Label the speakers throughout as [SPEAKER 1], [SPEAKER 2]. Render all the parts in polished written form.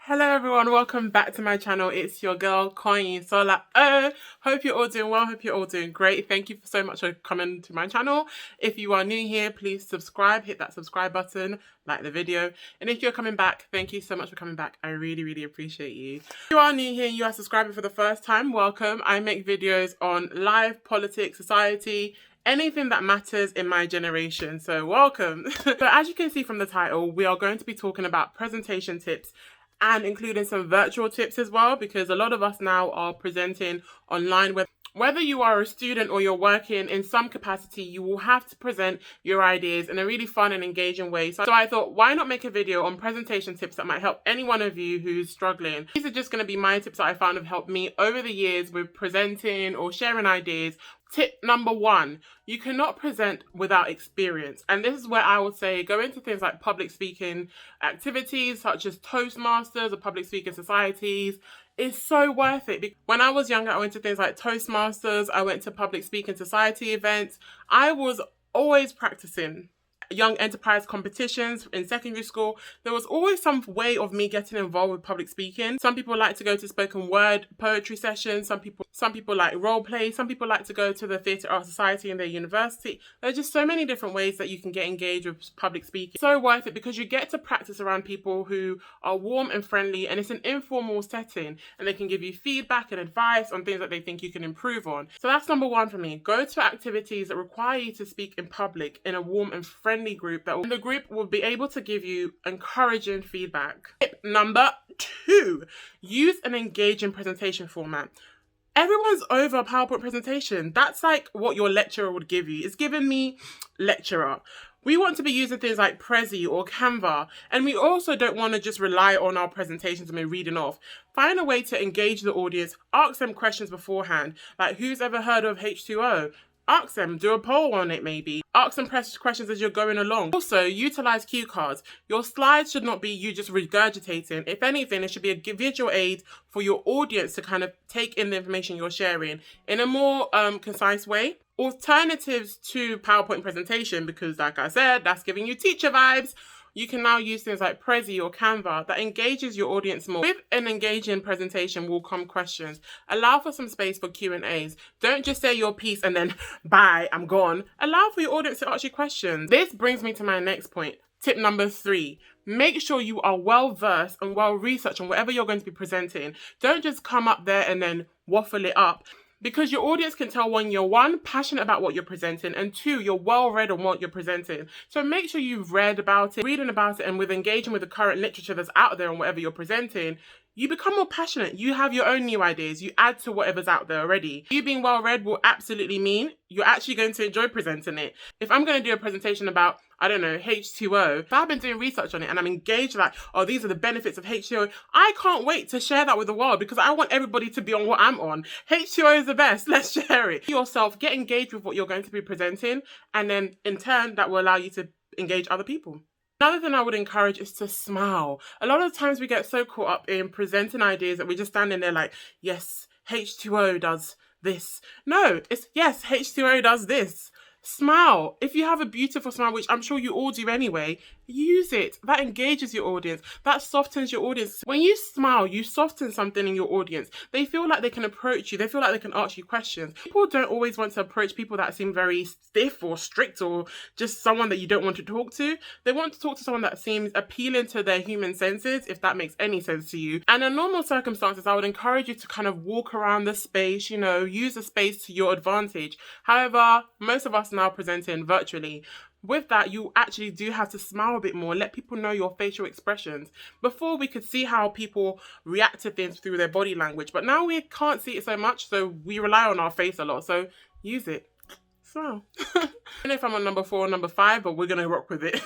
[SPEAKER 1] Hello everyone, welcome back to my channel. It's your girl Kanyinsola. Hope you're all doing well, hope you're all doing great. Thank you so much for coming to my channel. If you are new here, please subscribe, hit that subscribe button, like the video. And if you're coming back, thank you so much for coming back. I really appreciate you. If you are new here and you are subscribing for the first time, welcome. I make videos on life, politics, society, anything that matters in my generation. So welcome. So as you can see from the title, we are going to be talking about presentation tips and including some virtual tips as well, because a lot of us now are presenting online. Whether you are a student or you're working in some capacity, you will have to present your ideas in a really fun and engaging way. So I thought, why not make a video on presentation tips that might help any one of you who's struggling. These are just going to be my tips that I found have helped me over the years with presenting or sharing ideas. Tip number 1, you cannot present without experience. And this is where I would say go into things like public speaking activities such as Toastmasters or public speaking societies. It's so worth it. When I was younger, I went to things like Toastmasters, I went to public speaking society events. I was always practicing. Young enterprise competitions in secondary school, there was always some way of me getting involved with public speaking. Some people like to go to spoken word poetry sessions, some people like role play, some people like to go to the theatre art society in their university. There's just so many different ways that you can get engaged with public speaking. So worth it because you get to practice around people who are warm and friendly, and it's an informal setting and they can give you feedback and advice on things that they think you can improve on. So that's number 1 for me. Go to activities that require you to speak in public in a warm and friendly group the group will be able to give you encouraging feedback. Tip number 2, use an engaging presentation format. Everyone's over a PowerPoint presentation. That's like what your lecturer would give you. It's giving me lecturer. We want to be using things like Prezi or Canva, and we also don't want to just rely on our presentations and be reading off. Find a way to engage the audience. Ask them questions beforehand, like who's ever heard of H2O? Ask them, do a poll on it maybe. Ask them questions as you're going along. Also, utilize cue cards. Your slides should not be you just regurgitating. If anything, it should be a visual aid for your audience to kind of take in the information you're sharing in a more concise way. Alternatives to PowerPoint presentation, because like I said, that's giving you teacher vibes. You can now use things like Prezi or Canva that engages your audience more. With an engaging presentation will come questions. Allow for some space for Q&As. Don't just say your piece and then, bye, I'm gone. Allow for your audience to ask you questions. This brings me to my next point. Tip number 3, make sure you are well versed and well researched on whatever you're going to be presenting. Don't just come up there and then waffle it up. Because your audience can tell when you're 1, passionate about what you're presenting, and 2, you're well read on what you're presenting. So make sure you've read about it, reading about it, and with engaging with the current literature that's out there on whatever you're presenting, you become more passionate. You have your own new ideas. You add to whatever's out there already. You being well read will absolutely mean you're actually going to enjoy presenting it. If I'm going to do a presentation about, I don't know, H2O, if I've been doing research on it and I'm engaged like, oh, these are the benefits of H2O, I can't wait to share that with the world because I want everybody to be on what I'm on. H2O is the best. Let's share it. Yourself, get engaged with what you're going to be presenting, and then in turn, that will allow you to engage other people. Another thing I would encourage is to smile. A lot of times we get so caught up in presenting ideas that we're just standing there like, yes, H2O does this. No, it's yes, H2O does this. Smile. If you have a beautiful smile, which I'm sure you all do anyway, use it. That engages your audience. That softens your audience. When you smile, you soften something in your audience. They feel like they can approach you. They feel like they can ask you questions. People don't always want to approach people that seem very stiff or strict or just someone that you don't want to talk to. They want to talk to someone that seems appealing to their human senses, if that makes any sense to you. And in normal circumstances, I would encourage you to kind of walk around the space, use the space to your advantage. However, most of us now presenting virtually. With that, you actually do have to smile a bit more, let people know your facial expressions. Before, we could see how people react to things through their body language, but now we can't see it so much, so we rely on our face a lot, so use it. Smile. I don't know if I'm on number 4 or number 5, but we're going to rock with it.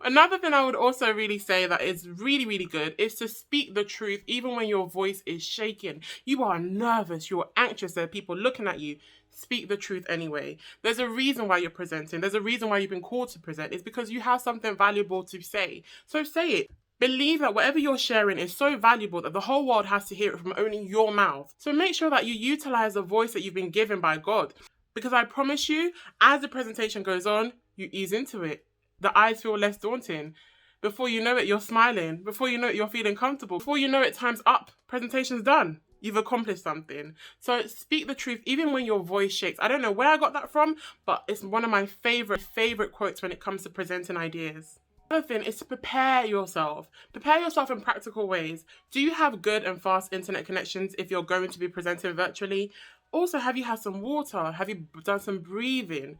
[SPEAKER 1] Another thing I would also really say that is really good is to speak the truth even when your voice is shaking. You are nervous, you're anxious, there are people looking at you. Speak the truth anyway. There's a reason why you're presenting. There's a reason why you've been called to present. It's because you have something valuable to say. So say it. Believe that whatever you're sharing is so valuable that the whole world has to hear it from only your mouth. So make sure that you utilize the voice that you've been given by God. Because I promise you, as the presentation goes on, you ease into it. The eyes feel less daunting. Before you know it, you're smiling. Before you know it, you're feeling comfortable. Before you know it, time's up. Presentation's done. You've accomplished something. So speak the truth, even when your voice shakes. I don't know where I got that from, but it's one of my favorite quotes when it comes to presenting ideas. Another thing is to prepare yourself. Prepare yourself in practical ways. Do you have good and fast internet connections if you're going to be presenting virtually? Also, have you had some water? Have you done some breathing?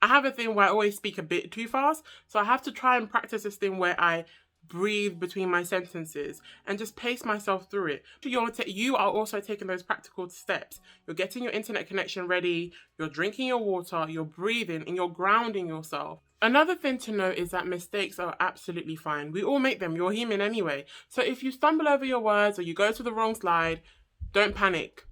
[SPEAKER 1] I have a thing where I always speak a bit too fast, so I have to try and practice this thing where I breathe between my sentences and just pace myself through it. You are also taking those practical steps. You're getting your internet connection ready, you're drinking your water, you're breathing, and you're grounding yourself. Another thing to note is that mistakes are absolutely fine. We all make them. You're human anyway. So if you stumble over your words or you go to the wrong slide, don't panic.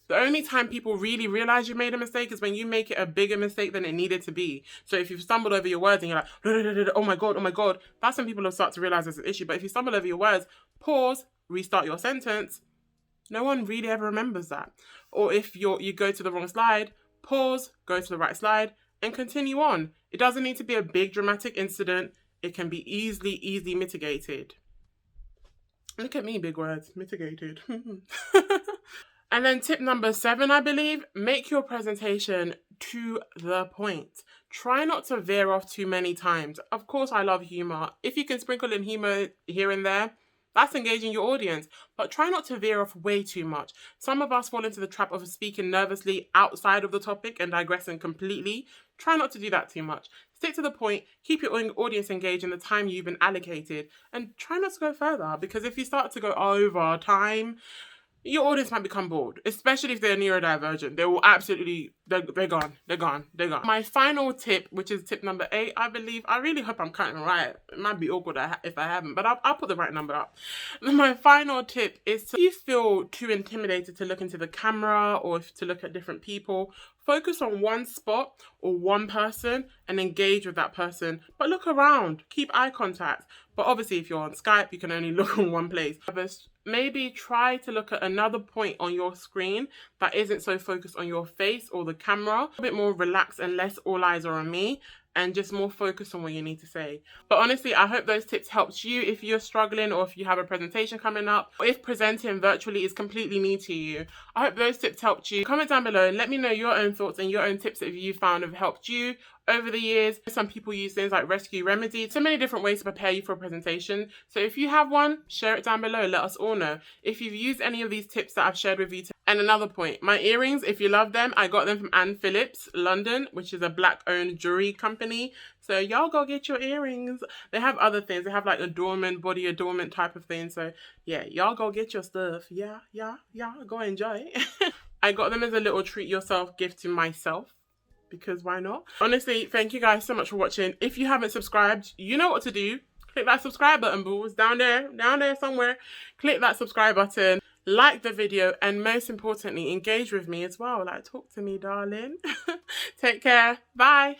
[SPEAKER 1] The only time people really realize you made a mistake is when you make it a bigger mistake than it needed to be. So if you've stumbled over your words and you're like, oh my God, that's when people will start to realize there's an issue. But if you stumble over your words, pause, restart your sentence, no one really ever remembers that. Or if you go to the wrong slide, pause, go to the right slide, and continue on. It doesn't need to be a big dramatic incident. It can be easily mitigated. Look at me, big words, mitigated. And then tip number 7, I believe, make your presentation to the point. Try not to veer off too many times. Of course, I love humor. If you can sprinkle in humor here and there, that's engaging your audience. But try not to veer off way too much. Some of us fall into the trap of speaking nervously outside of the topic and digressing completely. Try not to do that too much. Stick to the point, keep your audience engaged in the time you've been allocated, and try not to go further, because if you start to go over time, your audience might become bored, especially if they're neurodivergent. They will absolutely, they're gone. My final tip, which is tip number 8, I believe, I really hope I'm counting right. It might be awkward if I haven't, but I'll put the right number up. My final tip is if you feel too intimidated to look into the camera or to look at different people, focus on one spot or one person and engage with that person. But look around, keep eye contact. But obviously, if you're on Skype, you can only look in one place. Maybe try to look at another point on your screen that isn't so focused on your face or the camera. A bit more relaxed and less all eyes are on me, and just more focused on what you need to say. But honestly, I hope those tips helped you if you're struggling or if you have a presentation coming up, or if presenting virtually is completely new to you. I hope those tips helped you. Comment down below and let me know your own thoughts and your own tips that you found have helped you over the years. Some people use things like Rescue Remedy. So many different ways to prepare you for a presentation. So if you have one, share it down below. Let us all know if you've used any of these tips that I've shared with you today. And another point, my earrings, if you love them, I got them from Anne Phillips, London, which is a black-owned jewelry company. So y'all go get your earrings. They have other things. They have like adornment, body adornment type of thing. So yeah, y'all go get your stuff. Yeah, go enjoy. I got them as a little treat yourself gift to myself, because why not? Honestly, thank you guys so much for watching. If you haven't subscribed, you know what to do. Click that subscribe button, boo. It's down there somewhere. Click that subscribe button. Like the video, and most importantly, engage with me as well. Like, talk to me, darling. Take care. Bye.